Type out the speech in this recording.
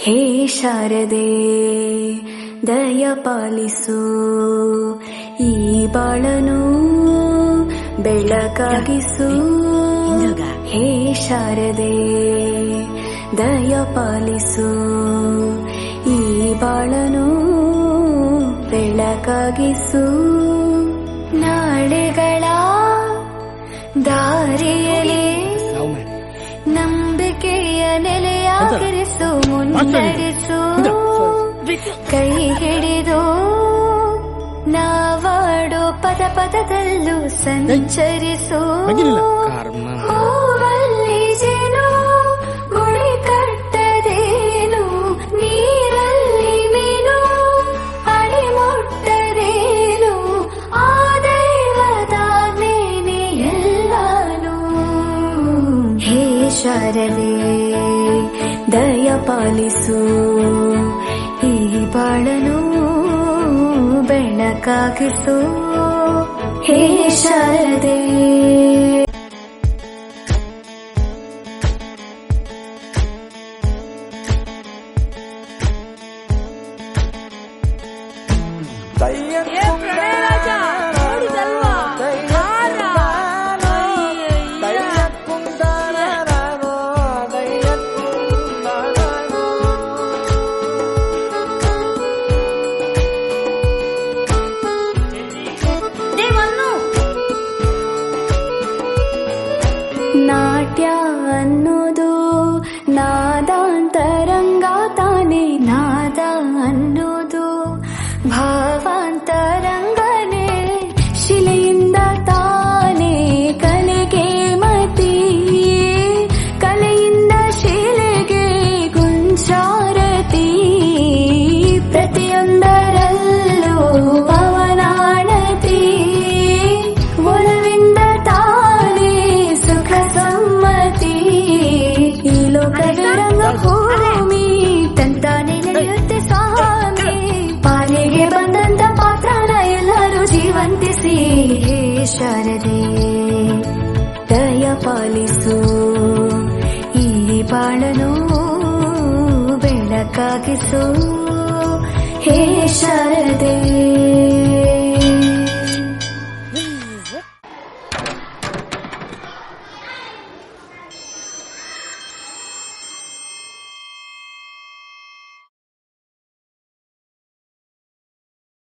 ಹೇ ಶಾರದೆ ದಯ ಪಾಲಿಸು, ಈ ಬಾಳನು ಬೆಳಕಾಗಿಸು. ಹೇ ಶಾರದೆ ದಯ ಪಾಲಿಸು, ಈ ಬಾಳನು ಬೆಳಕಾಗಿಸು. ನಾಳೆಗಳ ದಾರಿಯಲ್ಲಿ ನಂಬಿಕೆಯ ನೆಲೆಯಾಗಿರಿಸು, ಮುನ್ನಡೆಸು. ಕೈ ಹಿಡಿದು ನಾವಾಡೋ ಪದ ಪದದಲ್ಲೂ ಸಂಚರಿಸು. ಹೂವಲ್ಲಿ ಜೇನು ಗುಳಿ ಕಟ್ಟದೇನು, ನೀರಲ್ಲಿ ಮೀನು ಅಡಿ ಮುಟ್ಟದೇನು, ಆ ದೈವದಾಜ್ಞೆನೇ ಎಲ್ಲಾನು. ಹೇ ಶಾರದೆ ದಯ ಪಾಲಿಸು, ಈ ಬಾಳನು ಬೆಳಕಾಗಿಸು. ಹೇ ಶಾರದೆ ನಾಟ್ಯ ಅನ್ನೋದು ನಾದಾಂತರಂಗ ತಾನೆ, ನಾದ ಅನ್ನೋದು ಭಾವಾಂತರಂಗನೇ. ಶಿಲೆಯಿಂದ ತಾನೇ ಕಲೆಗೆ ಮತಿ, ಕಲೆಯಿಂದ ಶಿಲೆಗೆ ಗುಂಚಾರತಿ. ಪ್ರತಿಯೊಂದರಲ್ಲೂ ಪವನಾಣತಿ, ಒಲವಿಂದ ತಾನೇ ಸುಖ ಸಮ್ಮತಿ. ಈ ಲೋಕದ ರಂಗಭೂಮಿ ತಂತಾನೆ ನಡೆಯುತ್ತೆ ಸ್ವಾಮಿ, ಪಾಲಿಗೆ ಬಂದಂತ ಪಾತ್ರನ ಎಲ್ಲರೂ ಜೀವಂತಿಸಿ. ಹೇ ಶಾರದೆ ದಯ ಪಾಲಿಸು, ಈ ಬಾಳನು ಬೆಳಕಾಗಿಸು.